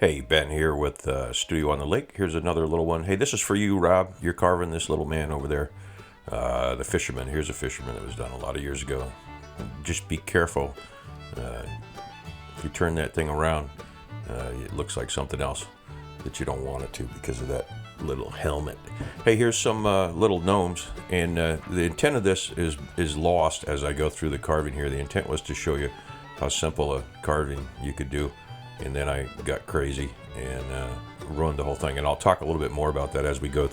Hey, Ben here with Studio on the Lake. Here's another little one. Hey, this is for you, Rob. You're carving this little man over there. The fisherman. Here's a fisherman that was done a lot of years ago. Just be careful. Uh, if you turn that thing around, it looks like something else that you don't want it to because of that little helmet. Hey, here's some little gnomes, and the intent of this is lost as I go through the carving here. The intent was to show you how simple a carving you could do, and then I got crazy and ruined the whole thing. And I'll talk a little bit more about that as we go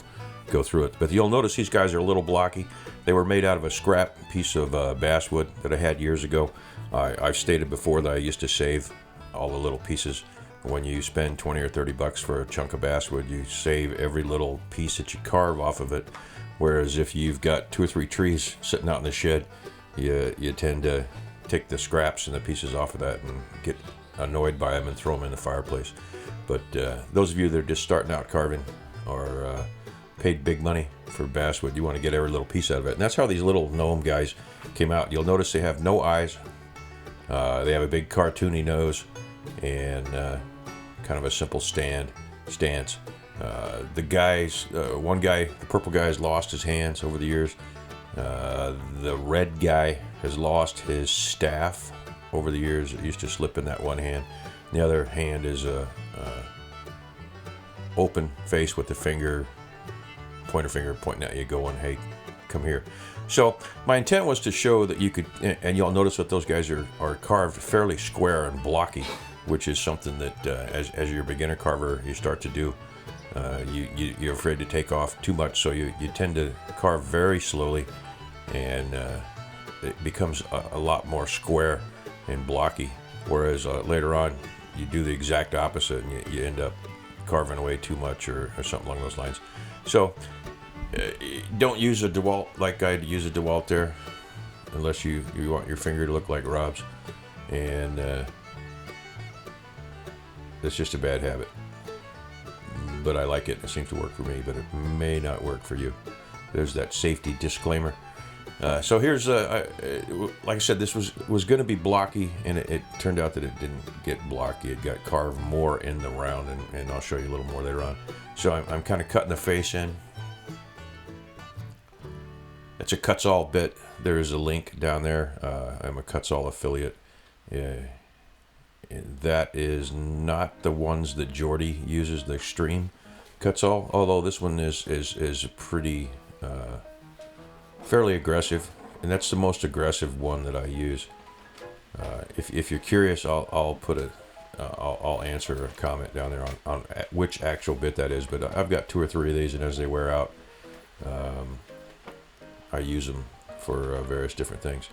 through it. But you'll notice these guys are a little blocky. They were made out of a scrap piece of basswood that I had years ago. I've stated before that I used to save all the little pieces. When you spend 20 or 30 bucks for a chunk of basswood, you save every little piece that you carve off of it. Whereas if you've got 2 or 3 trees sitting out in the shed, you tend to take the scraps and the pieces off of that and get annoyed by them and throw them in the fireplace. But those of you that are just starting out carving or paid big money for basswood, you want to get every little piece out of it. And that's how these little gnome guys came out. You'll notice they have no eyes. They have a big cartoony nose and kind of a simple stance. The guys, one guy, the purple guy, has lost his hands over the years. The red guy has lost his staff over the years. It used to slip in that one hand. The other hand is a open face with the pointer finger pointing at you, going, "Hey, come here." So my intent was to show that you could, and you'll notice that those guys are carved fairly square and blocky, which is something that as you're a beginner carver, you start to do. You're afraid to take off too much, so you tend to carve very slowly, and it becomes a lot more square and blocky. Whereas later on, you do the exact opposite, and you end up carving away too much or something along those lines. So don't use a DeWalt like I'd use a DeWalt there, unless you want your finger to look like Rob's, and it's just a bad habit. But I like it. It seems to work for me, but it may not work for you. There's that safety disclaimer. So here's, like I said, this was going to be blocky, and it turned out that it didn't get blocky. It got carved more in the round, and I'll show you a little more later on. So I'm kind of cutting the face in. It's a Cuts All bit. There is a link down there. I'm a Cuts All affiliate. That is not the ones that Jordy uses, the Extreme Cuts All, although this one is pretty fairly aggressive, and that's the most aggressive one that I use. If you're curious, I'll answer a comment down there on which actual bit that is, but I've got 2 or 3 of these, and as they wear out, I use them for various different things.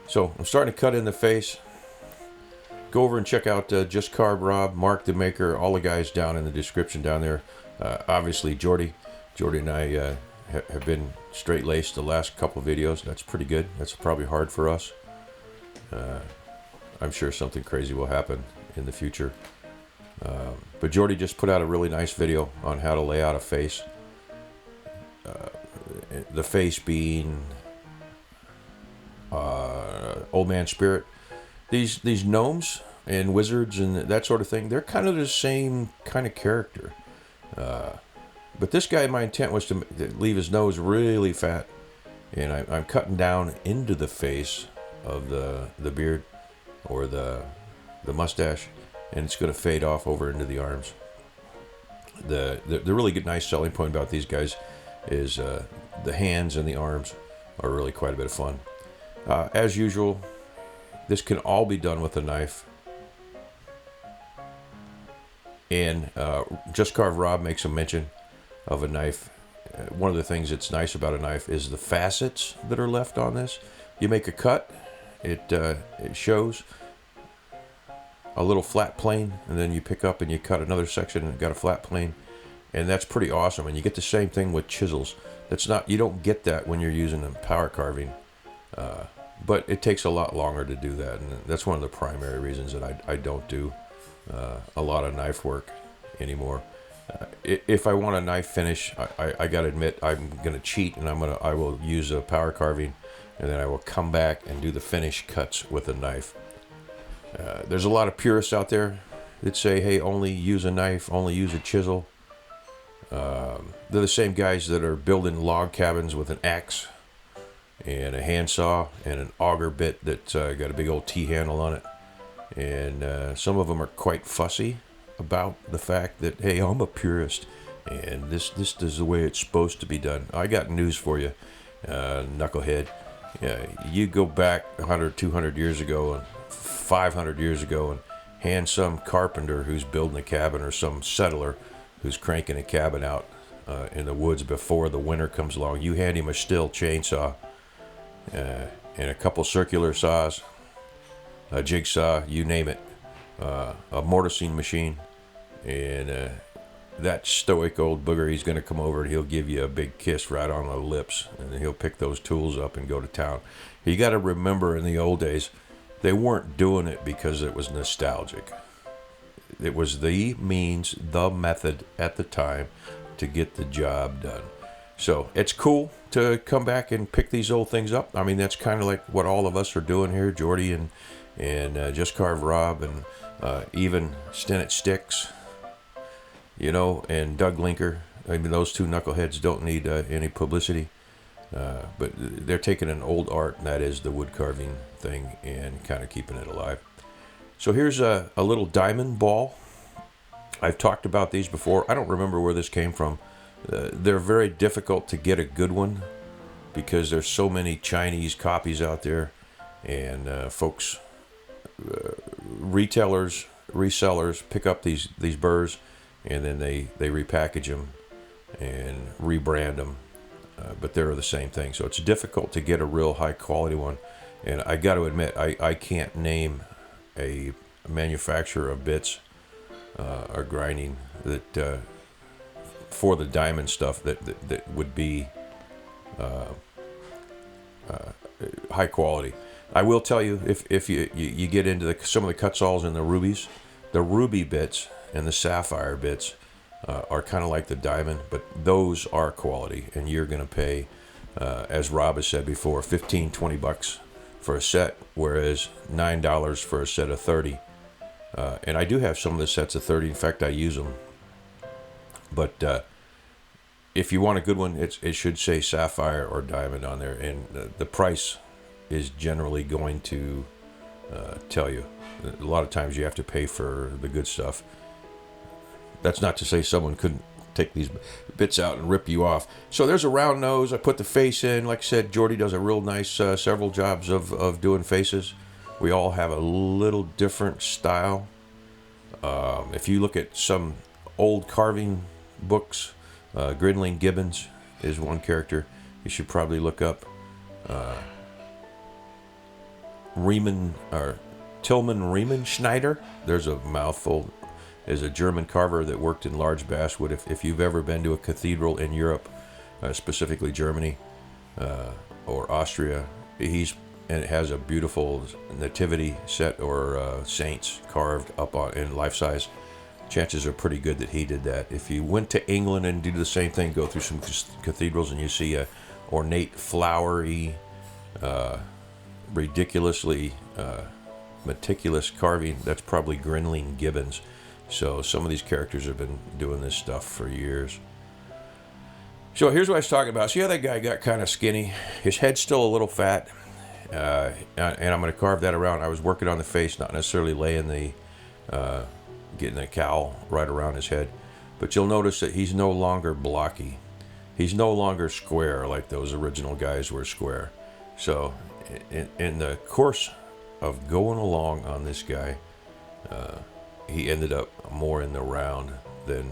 So I'm starting to cut in the face. Go over and check out Just Carve Rob, Mark the Maker, all the guys down in the description down there. Obviously, Jordy and I have been straight-laced the last couple videos. That's pretty good. That's probably hard for us. I'm sure something crazy will happen in the future. But Jordy just put out a really nice video on how to lay out a face. The face being Old Man Spirit. These gnomes and wizards and that sort of thing, they're kind of the same kind of character. But this guy, my intent was to leave his nose really fat, and I'm cutting down into the face of the beard or the mustache, and it's going to fade off over into the arms. The really good, nice selling point about these guys is the hands and the arms are really quite a bit of fun. As usual, this can all be done with a knife. And Just Carve Rob makes a mention of a knife. One of the things that's nice about a knife is the facets that are left on this. You make a cut, it shows a little flat plane, and then you pick up and you cut another section and got a flat plane. And that's pretty awesome. And you get the same thing with chisels. You don't get that when you're using a power carving. But it takes a lot longer to do that, and that's one of the primary reasons that I don't do a lot of knife work anymore. If I want a knife finish, I gotta admit I'm gonna cheat, and I will use a power carving, and then I will come back and do the finish cuts with a knife. There's a lot of purists out there that say, hey, only use a knife, only use a chisel. They're the same guys that are building log cabins with an axe and a handsaw and an auger bit that's got a big old T-handle on it. And some of them are quite fussy about the fact that, hey, I'm a purist, and this is the way it's supposed to be done. I got news for you, knucklehead. You go back 100, 200 years ago, and 500 years ago, and hand some carpenter who's building a cabin, or some settler who's cranking a cabin out in the woods before the winter comes along. You hand him a Stihl chainsaw and a couple circular saws, a jigsaw, you name it, a mortising machine, and that stoic old booger, he's going to come over and he'll give you a big kiss right on the lips, and then he'll pick those tools up and go to town. You got to remember, in the old days, they weren't doing it because it was nostalgic. It was the means, the method at the time to get the job done. So it's cool to come back and pick these old things up. I mean, that's kind of like what all of us are doing here, Jordy and Just Carve Rob, and even Stennett Sticks, you know, and Doug Linker. I mean, those two knuckleheads don't need any publicity, but they're taking an old art, and that is the wood carving thing, and kind of keeping it alive. So here's a little diamond ball. I've talked about these before. I don't remember where this came from. They're very difficult to get a good one because there's so many Chinese copies out there, and folks, retailers, resellers pick up these burrs, and then they repackage them and rebrand them, but they're the same thing. So it's difficult to get a real high quality one, and I got to admit, I can't name a manufacturer of bits or grinding that for the diamond stuff that would be high quality. I will tell you, if you get into some of the Cutsalls and the rubies, the ruby bits and the sapphire bits are kind of like the diamond, but those are quality, and you're going to pay, as Rob has said before, $15-20 for a set, whereas $9 for a set of 30. And I do have some of the sets of 30. In fact, I use them. But if you want a good one, it should say sapphire or diamond on there, and the price is generally going to tell you. A lot of times you have to pay for the good stuff. That's not to say someone couldn't take these bits out and rip you off. So there's a round nose. I put the face in. Like I said, Jordy does a real nice several jobs of doing faces. We all have a little different style. If you look at some old carving books, Grinling Gibbons is one character you should probably look up. Tillman Riemenschneider, there's a mouthful, is a German carver that worked in large basswood. If you've ever been to a cathedral in Europe, specifically Germany or Austria, and it has a beautiful nativity set or saints carved up in life size. Chances are pretty good that he did that. If you went to England and do the same thing, go through some cathedrals and you see a ornate, flowery, ridiculously meticulous carving, that's probably Grinling Gibbons. So some of these characters have been doing this stuff for years. So here's what I was talking about. See how that guy got kind of skinny? His head's still a little fat, and I'm going to carve that around. I was working on the face, not necessarily laying getting the cowl right around his head. But you'll notice that he's no longer blocky. He's no longer square like those original guys were square. So in the course of going along on this guy, he ended up more in the round than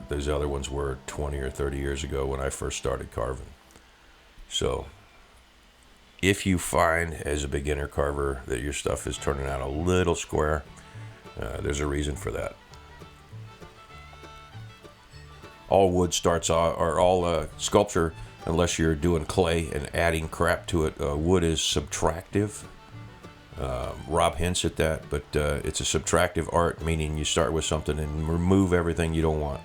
those other ones were 20 or 30 years ago when I first started carving. So if you find as a beginner carver that your stuff is turning out a little square, there's a reason for that. All wood starts off, or all sculpture, unless you're doing clay and adding crap to it, wood is subtractive. Rob hints at that, but it's a subtractive art, meaning you start with something and remove everything you don't want.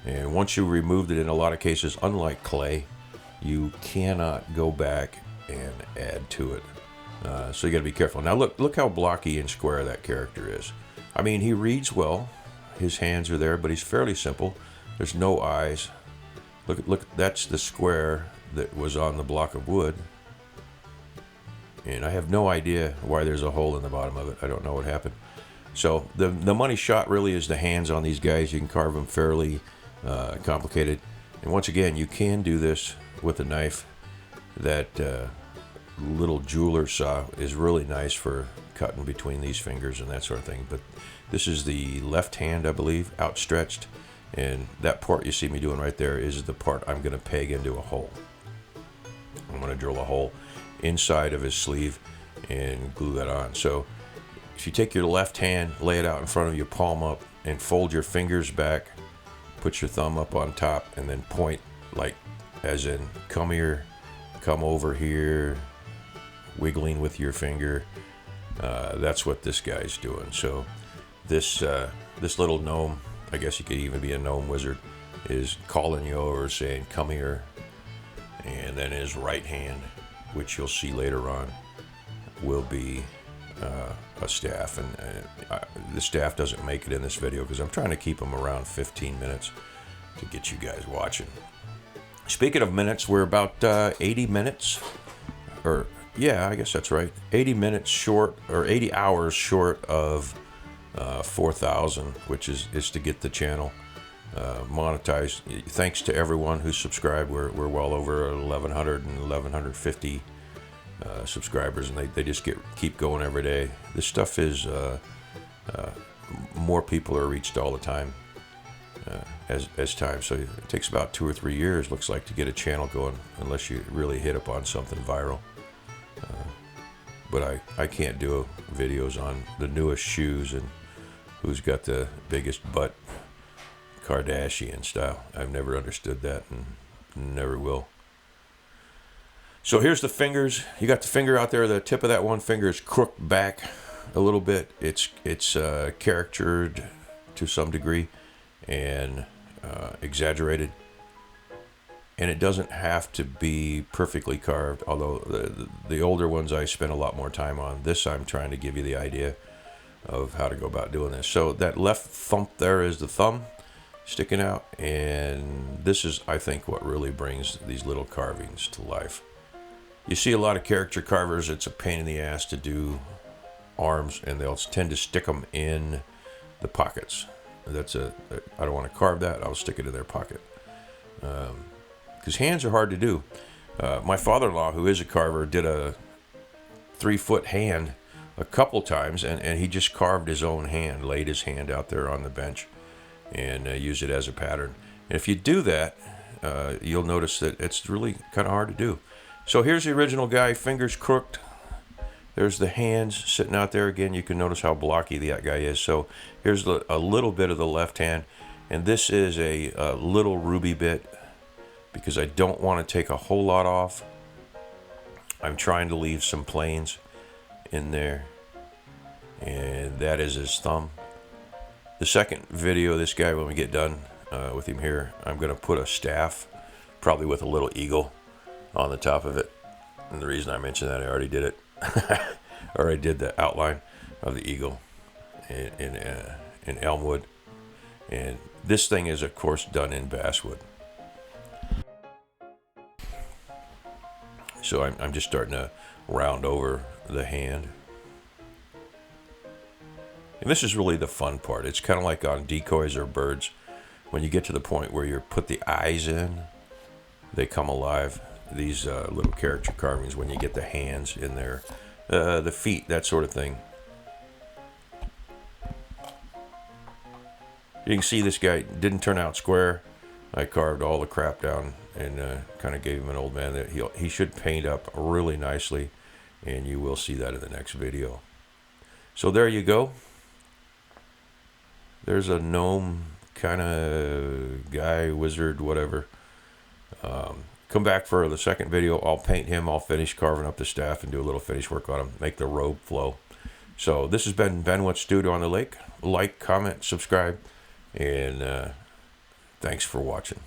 And once you removed it, in a lot of cases, unlike clay, you cannot go back and add to it. So you got to be careful. Now look how blocky and square that character is. I mean, he reads well. His hands are there, but he's fairly simple. There's no eyes. Look, that's the square that was on the block of wood. And I have no idea why there's a hole in the bottom of it. I don't know what happened. So the money shot really is the hands on these guys. You can carve them fairly complicated. And once again, you can do this with a knife. That little jeweler saw is really nice for cutting between these fingers and that sort of thing. But this is the left hand, I believe, outstretched. And that part you see me doing right there is the part I'm going to peg into a hole. I'm going to drill a hole inside of his sleeve and glue that on. So if you take your left hand, lay it out in front of you, palm up, and fold your fingers back, put your thumb up on top, and then point like as in come here, come over here, wiggling with your finger. That's what this guy's doing. So this little gnome, I guess he could even be a gnome wizard, is calling you over saying come here. And then his right hand, which you'll see later on, will be a staff. And the staff doesn't make it in this video because I'm trying to keep them around 15 minutes to get you guys watching. Speaking of minutes, we're about 80 minutes, or yeah, I guess that's right, 80 minutes short, or 80 hours short of 4,000, which is to get the channel monetized. Thanks to everyone who subscribed. We're well over 1,100 and 1,150 subscribers, and they just keep going every day. This stuff is more people are reached all the time as time. So it takes about 2 or 3 years, looks like, to get a channel going, unless you really hit upon something viral. But I can't do videos on the newest shoes and who's got the biggest butt, Kardashian style. I've never understood that and never will. So here's the fingers. You got the finger out there. The tip of that one finger is crooked back a little bit. It's caricatured to some degree and exaggerated. And it doesn't have to be perfectly carved, although the older ones I spent a lot more time on. This I'm trying to give you the idea of how to go about doing this. So that left thumb there is the thumb sticking out, and this is, I think, what really brings these little carvings to life. You see a lot of caricature carvers, it's a pain in the ass to do arms, and they'll tend to stick them in the pockets. I don't want to carve that, I'll stick it in their pocket. Because hands are hard to do. My father-in-law, who is a carver, did a 3-foot hand a couple times, and he just carved his own hand, laid his hand out there on the bench, and used it as a pattern. And if you do that, you'll notice that it's really kind of hard to do. So here's the original guy, fingers crooked. There's the hands sitting out there. Again, you can notice how blocky that guy is. So here's a little bit of the left hand, and this is a little ruby bit, because I don't want to take a whole lot off. I'm trying to leave some planes in there, and that is his thumb. The second video of this guy, when we get done with him here, I'm going to put a staff, probably with a little eagle on the top of it. And the reason I mention that, I already did it. Or I did the outline of the eagle in elmwood. And this thing is, of course, done in basswood. So I'm just starting to round over the hand. And this is really the fun part. It's kind of like on decoys or birds. When you get to the point where you put the eyes in, they come alive. These little caricature carvings, when you get the hands in there, the feet, that sort of thing. You can see this guy didn't turn out square. I carved all the crap down and kind of gave him an old man that he should paint up really nicely, and you will see that in the next video. So there you go. There's a gnome kind of guy, wizard, whatever. Come back for the second video. I'll paint him. I'll finish carving up the staff and do a little finish work on him, make the robe flow. So this has been Ben with Studio on the Lake. Like, comment, subscribe, and thanks for watching.